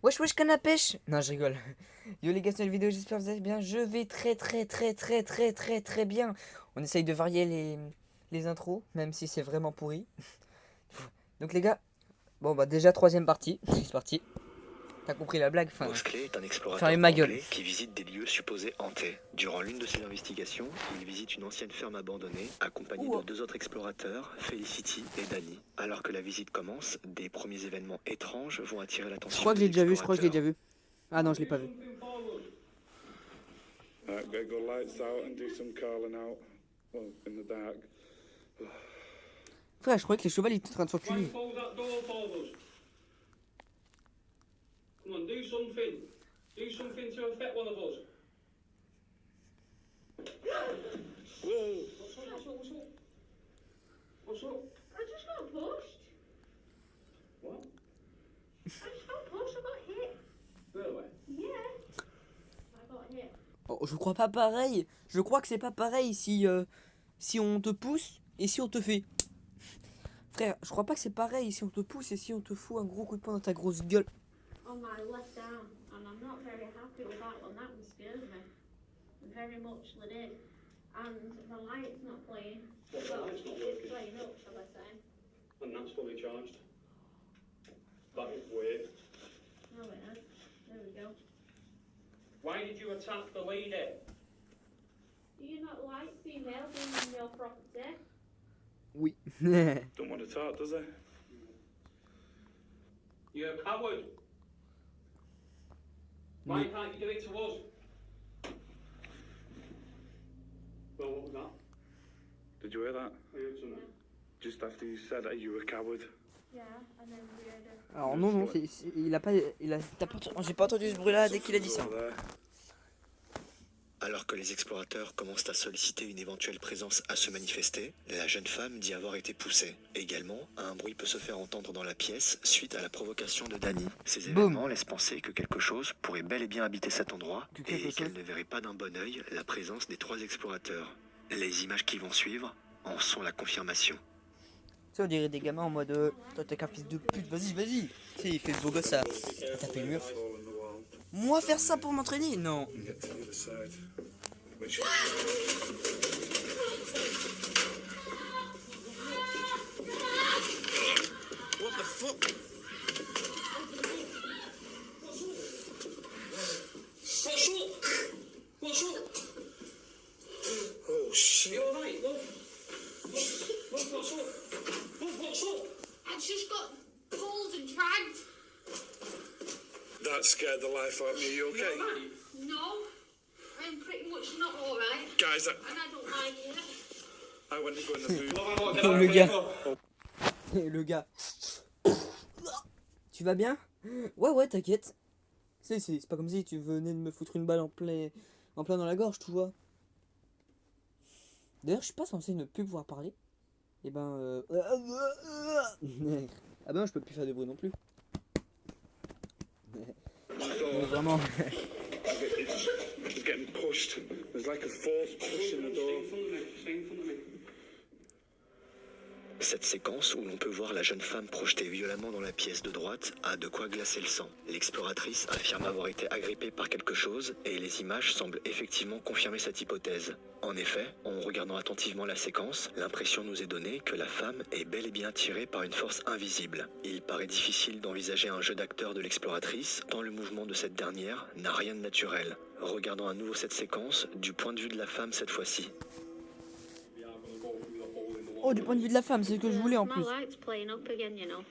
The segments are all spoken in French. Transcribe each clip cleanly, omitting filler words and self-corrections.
Wesh wesh canne à pêche. Non, je rigole. Yo les gars, c'est une vidéo, j'espère que vous allez bien. Je vais très bien. On essaye de varier les intros, même si c'est vraiment pourri. Donc les gars, bon bah déjà troisième partie, c'est parti. T'as compris la blague, enfin, Mosley est un fermez explorateur ma gueule. anglais qui visite des lieux supposés hantés. Durant l'une de ses investigations, il visite une ancienne ferme abandonnée, accompagné de deux autres explorateurs, Felicity et Danny. Alors que la visite commence, des premiers événements étranges vont attirer Je l'attention crois que des j'ai déjà vu, explorateurs. Ah non, je l'ai pas vu. Get your lights out and do some calling out. Well, in the dark. Frère, je croyais que les chevals étaient en train de s'enculer. Hold that door for us. Come on, do something. Do something to affect one of us. Whoa! What's up? What's up? I just got pushed. What? I just got pushed. I got hit. Really? Yeah. I got hit. Oh, je crois pas pareil. Je crois que c'est pas pareil si on te pousse et si on te fait. Frère, je crois pas que c'est pareil si on te pousse et si on te fout un gros coup de poing dans ta grosse gueule. On my left arm, and I'm not very happy with that one. That one scared me. Very much did. And the light's not playing. What, the light's not It's working? playing up, shall I say? And that's fully charged. That is weird. Oh, it is. There we go. Why did you attack the lady? Do you not like female being in your property? Oui. Don't want to talk, does he? You're a coward. Why can't you do it to us? Well, what was that? Did you hear that? I heard something. Just after you said that you were a coward. Yeah, and then we had a... Alors non, j'ai pas entendu ce bruit là dès qu'il a dit ça. Over there. Alors que les explorateurs commencent à solliciter une éventuelle présence à se manifester, la jeune femme dit avoir été poussée. Également, un bruit peut se faire entendre dans la pièce suite à la provocation de Danny. Ces événements laissent penser que quelque chose pourrait bel et bien habiter cet endroit et qu'elle ne verrait pas d'un bon œil la présence des trois explorateurs. Les images qui vont suivre en sont la confirmation. Tu sais, on dirait des gamins en mode toi t'es qu'un fils de pute, vas-y. Tu sais, il fait le beau gosse à taper le mur. Hole in the wall. Moi faire ça pour m'entraîner? Non. And get to the other side. Which What the fuck? What's up? Oh shit. You alright, love? Love, what's up? Love, what's up? I just got pulled and dragged. that scared the life out of me. You You okay? alright? No, I'm pretty much not alright. Guys, And I don't like it. I went to go in the booth. Love, I want to get Oh, out le of gars. here. Le gars. Tu vas bien? Ouais, t'inquiète. C'est pas comme si tu venais de me foutre une balle en plein dans la gorge, tu vois. D'ailleurs, je suis pas censé ne plus pouvoir parler. Et ben. Ah ben, je peux plus faire de bruit non plus. Mais vraiment. It's getting pushed. There's like a force pushing the door. Stay in front of me. Cette séquence où l'on peut voir la jeune femme projetée violemment dans la pièce de droite a de quoi glacer le sang. L'exploratrice affirme avoir été agrippée par quelque chose et les images semblent effectivement confirmer cette hypothèse. En effet, en regardant attentivement la séquence, l'impression nous est donnée que la femme est bel et bien attirée par une force invisible. Il paraît difficile d'envisager un jeu d'acteur de l'exploratrice, tant le mouvement de cette dernière n'a rien de naturel. Regardons à nouveau cette séquence du point de vue de la femme cette fois-ci. We are going to go through the hole in the wall. Oh, du point de vue de la femme, c'est ce que je voulais en My plus. light's playing up again, you know.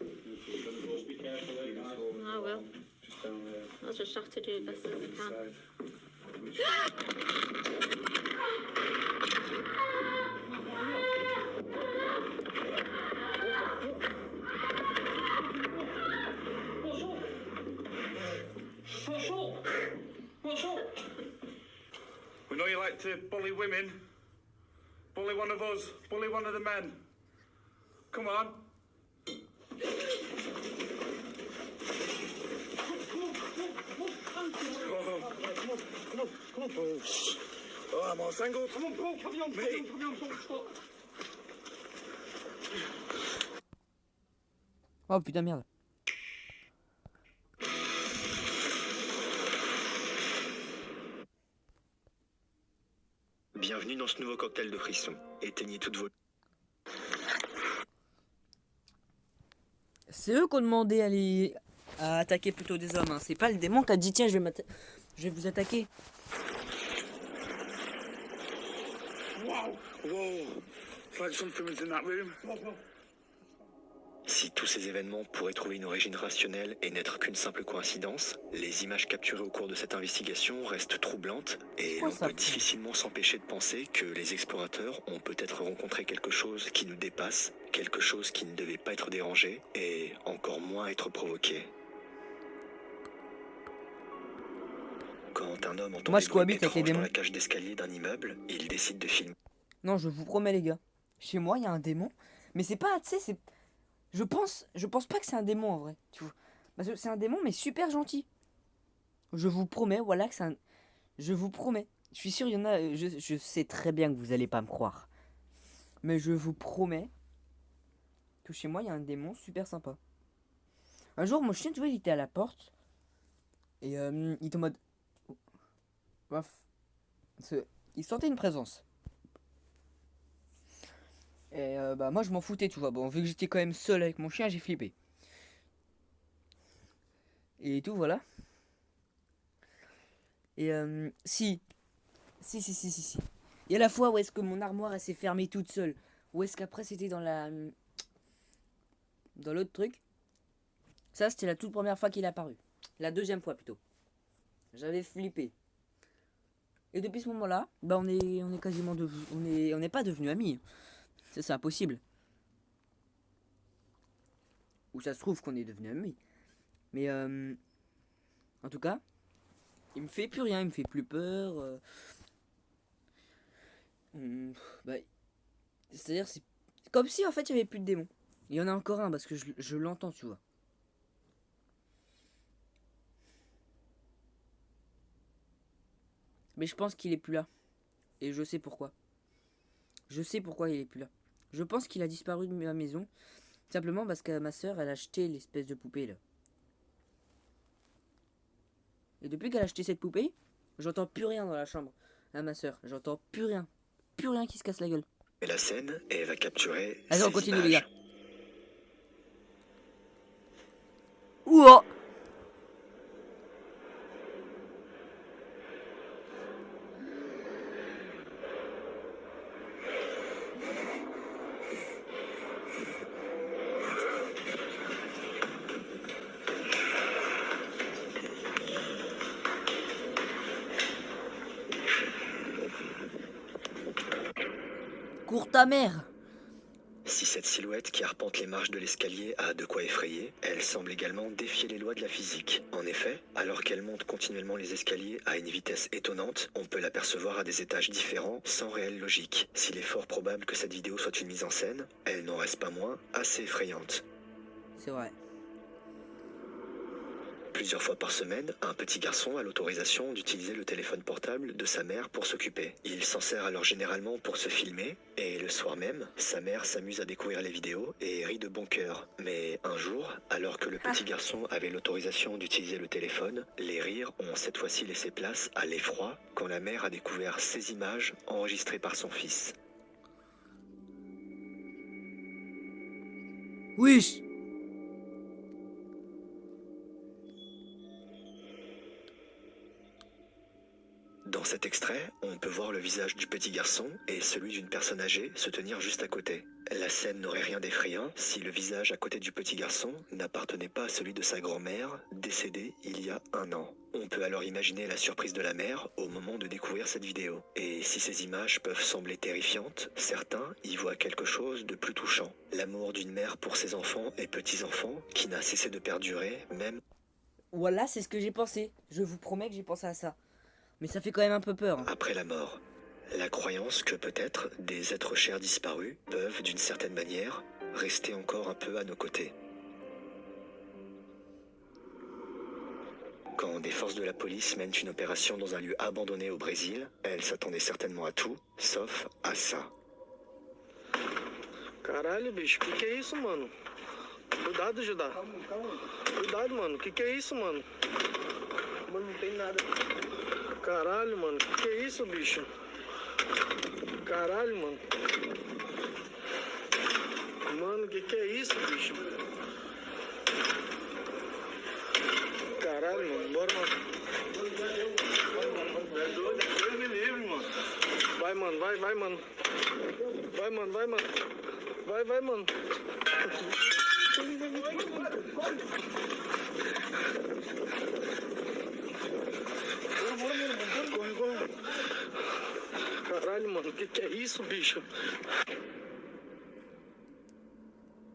Just be careful there, guys. I will. Just down there. I'll just have to do the best as I can. Side. Which What's up? What's up? What's up? we know you like to bully women. Bully one of us. Bully one of the men. Come on. Come on. Oh, I'm all tangled. Come on, carry on, don't stop. Oh putain, merde. Bienvenue dans ce nouveau cocktail de frisson. Éteignez toutes vos... C'est eux qui ont demandé à attaquer plutôt des hommes. Hein. C'est pas le démon qui a dit tiens je vais vous attaquer. Wow! Whoa! It's like something was in that room. Si tous ces événements pourraient trouver une origine rationnelle et n'être qu'une simple coïncidence, les images capturées au cours de cette investigation restent troublantes et Pourquoi l'on ça peut fait difficilement s'empêcher de penser que les explorateurs ont peut-être rencontré quelque chose qui nous dépasse, quelque chose qui ne devait pas être dérangé et encore moins être provoqué. Quand un homme entend Moi, des je bruits cohabite avec les étranges dans démons. la cage d'escalier d'un immeuble, il décide de filmer. Non, je vous promets les gars. Chez moi, il y a un démon. Mais c'est pas, tu sais, c'est... Je pense pas que c'est un démon en vrai. Tu vois. Parce que c'est un démon, mais super gentil. Je vous promets, voilà que c'est un... Je vous promets. Je suis sûr, il y en a... Je sais très bien que vous allez pas me croire. Mais je vous promets que chez moi, il y a un démon super sympa. Un jour, mon chien, tu vois, il était à la porte. Et il était en mode... Bref. Il sentait une présence. Et bah moi je m'en foutais, tu vois. Bon, vu que j'étais quand même seul avec mon chien, j'ai flippé. Et tout, voilà. Et si. Et à la fois, où est-ce que mon armoire elle s'est fermée toute seule? Ou est-ce qu'après c'était dans l'autre truc? Ça c'était la toute première fois qu'il est apparu. La deuxième fois plutôt. J'avais flippé. Et depuis ce moment-là, bah on est quasiment on n'est pas devenus amis. Ça, c'est impossible. Ou ça se trouve qu'on est devenus amis. Mais en tout cas, il me fait plus rien, il me fait plus peur. Bah, c'est-à-dire, c'est comme si en fait il y avait plus de démons. Il y en a encore un parce que je l'entends, tu vois. Mais je pense qu'il est plus là. Et je sais pourquoi. Je sais pourquoi il est plus là. Je pense qu'il a disparu de ma maison. Simplement parce que ma soeur, elle a acheté l'espèce de poupée là. Et depuis qu'elle a acheté cette poupée, j'entends plus rien dans la chambre. À ma soeur, j'entends plus rien. Plus rien qui se casse la gueule. Et la scène et va capturer Allez, on ces continue images. les gars. Ouah. Cours ta mère. Si cette silhouette qui arpente les marches de l'escalier a de quoi effrayer, elle semble également défier les lois de la physique. En effet, alors qu'elle monte continuellement les escaliers à une vitesse étonnante, on peut l'apercevoir à des étages différents sans réelle logique. S'il est fort probable que cette vidéo soit une mise en scène, elle n'en reste pas moins assez effrayante. C'est vrai. Plusieurs fois par semaine, un petit garçon a l'autorisation d'utiliser le téléphone portable de sa mère pour s'occuper. Il s'en sert alors généralement pour se filmer, et le soir même, sa mère s'amuse à découvrir les vidéos et rit de bon cœur. Mais un jour, alors que le petit garçon avait l'autorisation d'utiliser le téléphone, les rires ont cette fois-ci laissé place à l'effroi quand la mère a découvert ces images enregistrées par son fils. Wesh. Dans cet extrait, on peut voir le visage du petit garçon et celui d'une personne âgée se tenir juste à côté. La scène n'aurait rien d'effrayant si le visage à côté du petit garçon n'appartenait pas à celui de sa grand-mère, décédée il y a 1 an. On peut alors imaginer la surprise de la mère au moment de découvrir cette vidéo. Et si ces images peuvent sembler terrifiantes, certains y voient quelque chose de plus touchant. L'amour d'une mère pour ses enfants et petits-enfants qui n'a cessé de perdurer, même Voilà, c'est ce que j'ai pensé. Je vous promets que j'ai pensé à ça. Mais ça fait quand même un peu peur. Hein. après la mort. La croyance que peut-être des êtres chers disparus peuvent, d'une certaine manière, rester encore un peu à nos côtés. Quand des forces de la police mènent une opération dans un lieu abandonné au Brésil, elles s'attendaient certainement à tout, sauf à ça. Caralho, bicho, que é isso, mano? Cuidado, Judá. Cuidado, mano, que é isso, mano? Mano, não tem nada. Caralho, mano, que é isso, bicho? Caralho, mano. Mano, que é isso, bicho? Caralho, mano. Bora, mano. Deus me livre, mano. Vai, mano. Vai, mano. Vai, mano. Vai, mano. Corre. Caralho, mano, que é isso, bicho?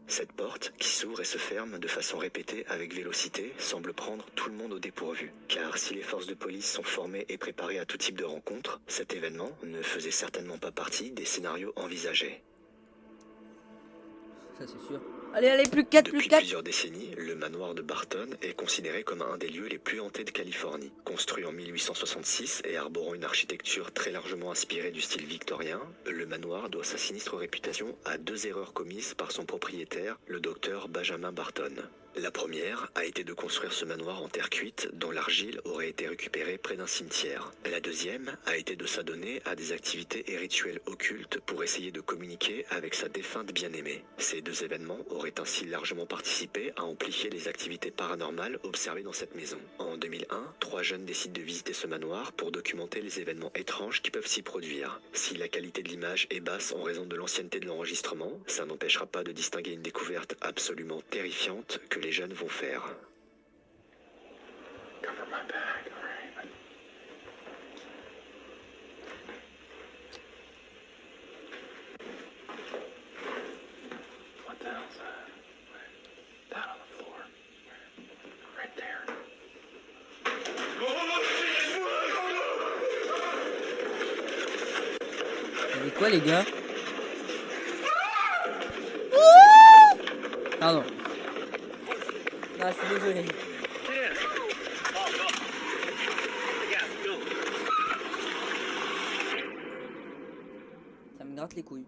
Cette porte, qui s'ouvre et se ferme de façon répétée avec vélocité, semble prendre tout le monde au dépourvu. Car si les forces de police sont formées et préparées à tout type de rencontre, cet événement ne faisait certainement pas partie des scénarios envisagés. Ça c'est sûr. Allez, plus 4, Depuis plus 4. plusieurs décennies, le manoir de Barton est considéré comme un des lieux les plus hantés de Californie. Construit en 1866 et arborant une architecture très largement inspirée du style victorien, le manoir doit sa sinistre réputation à 2 erreurs commises par son propriétaire, le docteur Benjamin Barton. La première a été de construire ce manoir en terre cuite dont l'argile aurait été récupérée près d'un cimetière. La deuxième a été de s'adonner à des activités et rituels occultes pour essayer de communiquer avec sa défunte bien-aimée. Ces 2 événements auraient ainsi largement participé à amplifier les activités paranormales observées dans cette maison. En 2001, 3 jeunes décident de visiter ce manoir pour documenter les événements étranges qui peuvent s'y produire. Si la qualité de l'image est basse en raison de l'ancienneté de l'enregistrement, ça n'empêchera pas de distinguer une découverte absolument terrifiante que les jeunes vont faire. Cover my back, alright? What the hell's that? Down on the floor. Right there. Avec quoi les gars? Ouh, pardon. Non, je suis désolé. Ça me gratte les couilles.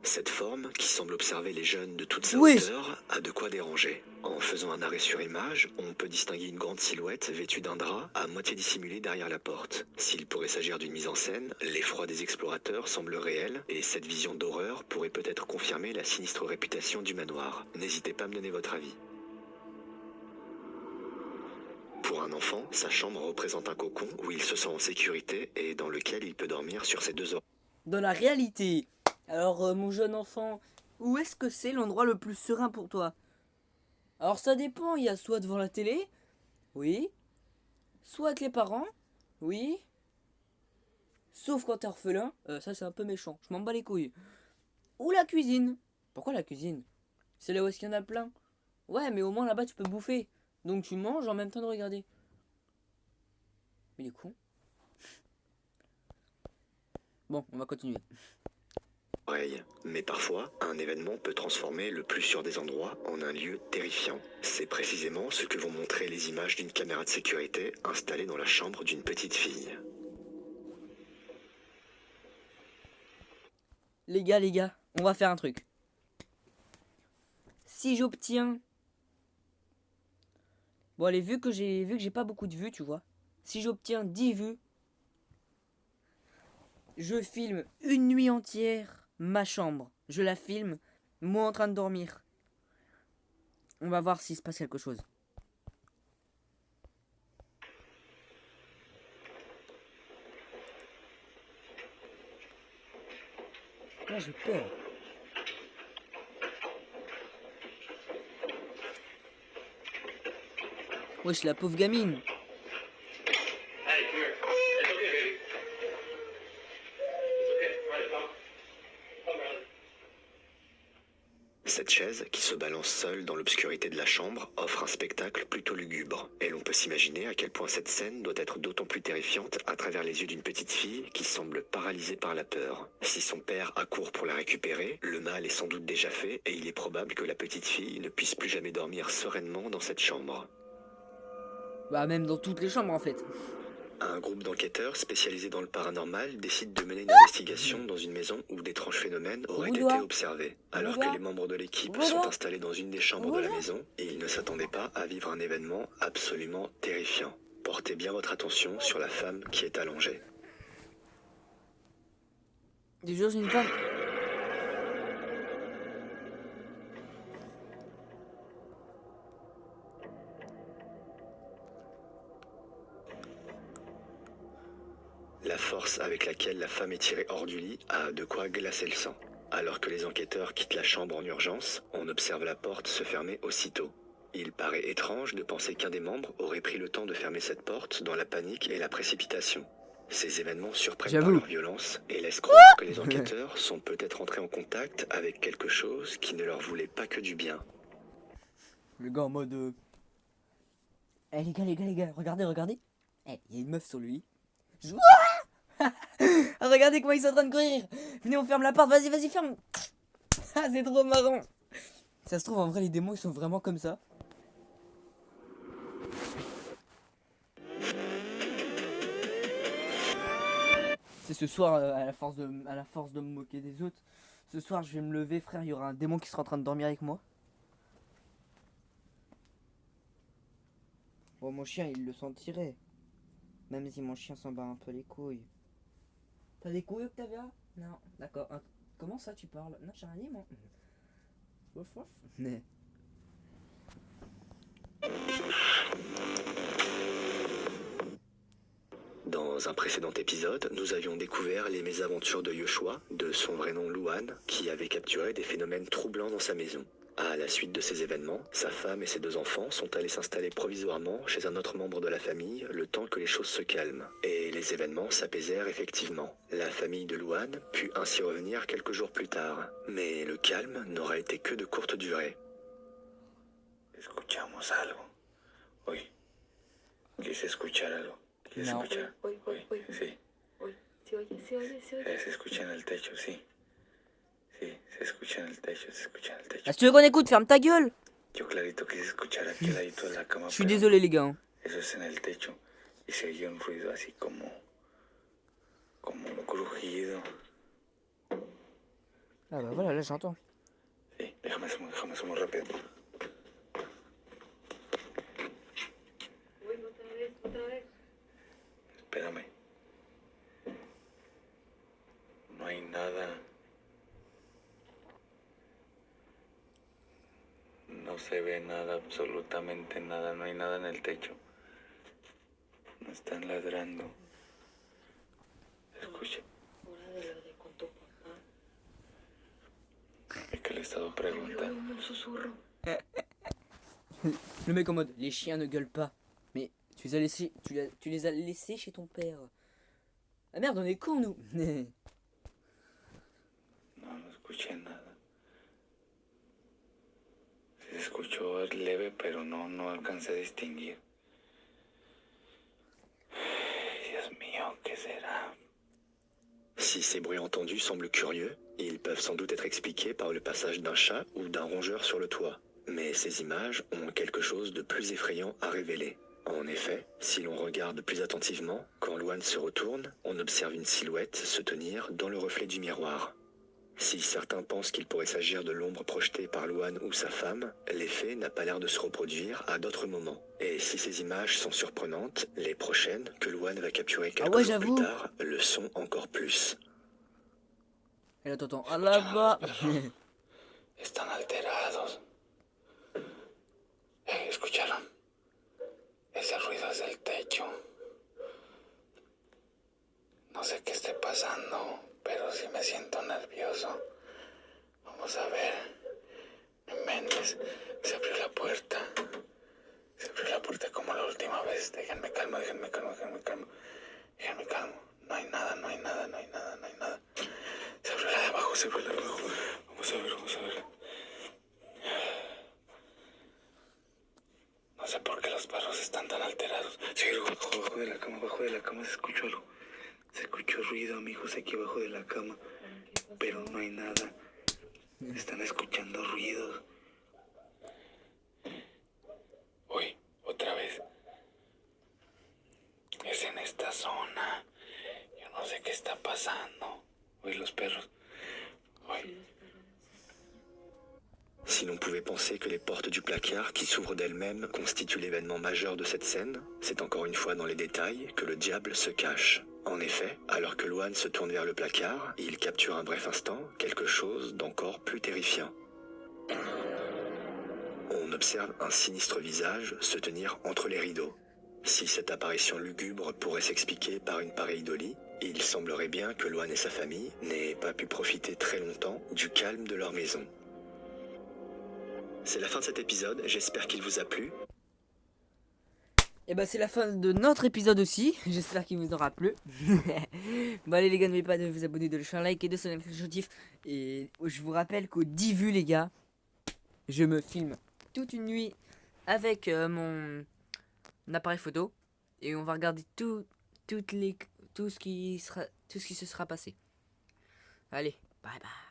Cette forme, qui semble observer les jeunes de toute sa Oui. hauteur, a de quoi déranger. En faisant un arrêt sur image, on peut distinguer une grande silhouette vêtue d'un drap à moitié dissimulée derrière la porte. S'il pourrait s'agir d'une mise en scène, l'effroi des explorateurs semble réel et cette vision d'horreur pourrait peut-être confirmer la sinistre réputation du manoir. N'hésitez pas à me donner votre avis. Pour un enfant, sa chambre représente un cocon où il se sent en sécurité et dans lequel il peut dormir sur ses 2 oreilles. Dans la réalité, alors mon jeune enfant, où est-ce que c'est l'endroit le plus serein pour toi? Alors ça dépend, il y a soit devant la télé, oui, soit avec les parents, oui, sauf quand t'es orphelin, ça c'est un peu méchant, je m'en bats les couilles. Ou la cuisine. Pourquoi la cuisine? C'est là où est-ce qu'il y en a plein. Ouais, mais au moins là-bas tu peux bouffer, donc tu manges en même temps de regarder. Mais il est con. Bon, on va continuer. Mais parfois, un événement peut transformer le plus sûr des endroits en un lieu terrifiant. C'est précisément ce que vont montrer les images d'une caméra de sécurité installée dans la chambre d'une petite fille. Les gars, on va faire un truc. Si j'obtiens... Bon allez, vu que j'ai pas beaucoup de vues, tu vois. Si j'obtiens 10 vues, je filme une nuit entière ma chambre. Je la filme, moi en train de dormir. On va voir s'il se passe quelque chose. Là j'ai peur. Wesh, la pauvre gamine. Hey, come here. It's okay, baby. It's okay. All right, come, Riley. Cette chaise, qui se balance seule dans l'obscurité de la chambre, offre un spectacle plutôt lugubre. Et l'on peut s'imaginer à quel point cette scène doit être d'autant plus terrifiante à travers les yeux d'une petite fille qui semble paralysée par la peur. Si son père accourt pour la récupérer, le mal est sans doute déjà fait et il est probable que la petite fille ne puisse plus jamais dormir sereinement dans cette chambre. Bah même dans toutes les chambres en fait. Un groupe d'enquêteurs spécialisés dans le paranormal décide de mener une investigation dans une maison où d'étranges phénomènes auraient été Boudoir. observés. Alors Boudoir. que les membres de l'équipe Boudoir. sont installés dans une des chambres de la maison, ils ne s'attendaient pas à vivre un événement absolument terrifiant. Portez bien votre attention sur la femme qui est allongée. Des jours, une femme. La force avec laquelle la femme est tirée hors du lit a de quoi glacer le sang. Alors que les enquêteurs quittent la chambre en urgence, on observe la porte se fermer aussitôt. Il paraît étrange de penser qu'un des membres aurait pris le temps de fermer cette porte dans la panique et la précipitation. Ces événements surprennent par J'avoue. leur violence et laissent croire que les enquêteurs sont peut-être entrés en contact avec quelque chose qui ne leur voulait pas que du bien. Le gars en mode. Eh les gars, regardez. Eh, il y a une meuf sur le lit. Regardez comment ils sont en train de courir. Venez, on ferme la porte, vas-y, ferme. Ah, c'est trop marrant. Ça se trouve, en vrai, les démons, ils sont vraiment comme ça. C'est ce soir, à la force de me moquer des autres. Ce soir, je vais me lever, frère, il y aura un démon qui sera en train de dormir avec moi. Bon, mon chien, il le sentirait. Même si mon chien s'en bat un peu les couilles. T'as des couilles, Octavia? Non, d'accord. Comment ça, tu parles? Non, j'ai rien dit, moi. Wouf, wouf. Mais... Dans un précédent épisode, nous avions découvert les mésaventures de Yoshua, de son vrai nom Luan, qui avait capturé des phénomènes troublants dans sa maison. À la suite de ces événements, sa femme et ses 2 enfants sont allés s'installer provisoirement chez un autre membre de la famille le temps que les choses se calment. Et les événements s'apaisèrent effectivement. La famille de Luan put ainsi revenir quelques jours plus tard. Mais le calme n'aura été que de courte durée. Escuchamos algo. Uy. Quise escuchar algo. ¿Quieres No. escuchar? Uy, Sí. uy. Se oye. Se escucha en el techo, sí. Sí, se escucha en el techo. Ah, si tu veux qu'on écoute, ferme ta gueule. Yo clarito quise escuchar aquí al ladito de la cama. Je suis pero désolé, les gars. Hein. Eso es en el techo. Y se oye un ruido así como un crujido. Ah bah voilà, là j'entends. Sí, déjame hacer muy rápido. Uy, otra vez. Espérame. No hay nada. No se ve nada, absolutamente nada. No hay nada en el techo. No están ladrando. Escucha. Hora de lo de con tu papá. Es que le he estado Uy, preguntando. un susurro. Le mec en mode, les chiens ne gueulent pas. Mais tu les as laissés chez ton père. Ah merde, on est cons, nous. No escuché nada. Se escuchó leve, pero no alcancé a distinguir. Dios mío, ¿qué será? Si ces bruits entendus semblent curieux, ils peuvent sans doute être expliqués par le passage d'un chat ou d'un rongeur sur le toit. Mais ces images ont quelque chose de plus effrayant à révéler. En effet, si l'on regarde plus attentivement, quand Luan se retourne, on observe une silhouette se tenir dans le reflet du miroir. Si certains pensent qu'il pourrait s'agir de l'ombre projetée par Luan ou sa femme, l'effet n'a pas l'air de se reproduire à d'autres moments. Et si ces images sont surprenantes, les prochaines, que Luan va capturer quelques jours j'avoue. plus tard, le sont encore plus. Et là t'entends, ah là-bas. Están alterados. ¿Escucharon? Ese ruido es del techo. No sé qué esté pasando, pero sí me siento nervioso. Vamos a ver. Méndez, se abrió la puerta. Se abrió la puerta como la última vez. Déjenme calmo. No hay nada. Se abrió la de abajo. Vamos a ver. No sé por qué los perros están tan alterados. Sí, abajo de la cama se escuchó algo. Se escuchó ruido, amigos, aquí abajo de la cama. Pero no hay nada. Están escuchando ruidos. Uy, otra vez. Es en esta zona. Yo no sé qué está pasando. Uy, los perros. Uy. Si l'on pouvait penser que les portes du placard qui s'ouvrent d'elles-mêmes constituent l'événement majeur de cette scène, c'est encore une fois dans les détails que le diable se cache. En effet, alors que Luan se tourne vers le placard, il capture un bref instant quelque chose d'encore plus terrifiant. On observe un sinistre visage se tenir entre les rideaux. Si cette apparition lugubre pourrait s'expliquer par une pareille idiolie, il semblerait bien que Luan et sa famille n'aient pas pu profiter très longtemps du calme de leur maison. C'est la fin de cet épisode, j'espère qu'il vous a plu. Et bah c'est la fin de notre épisode aussi, j'espère qu'il vous aura plu. Bon allez les gars, n'oubliez pas de vous abonner, de lâcher un like et de sonner le cloche notif. Et je vous rappelle qu'au 10 vues les gars, je me filme toute une nuit avec mon appareil photo. Et on va regarder tout ce qui se sera passé. Allez, bye bye.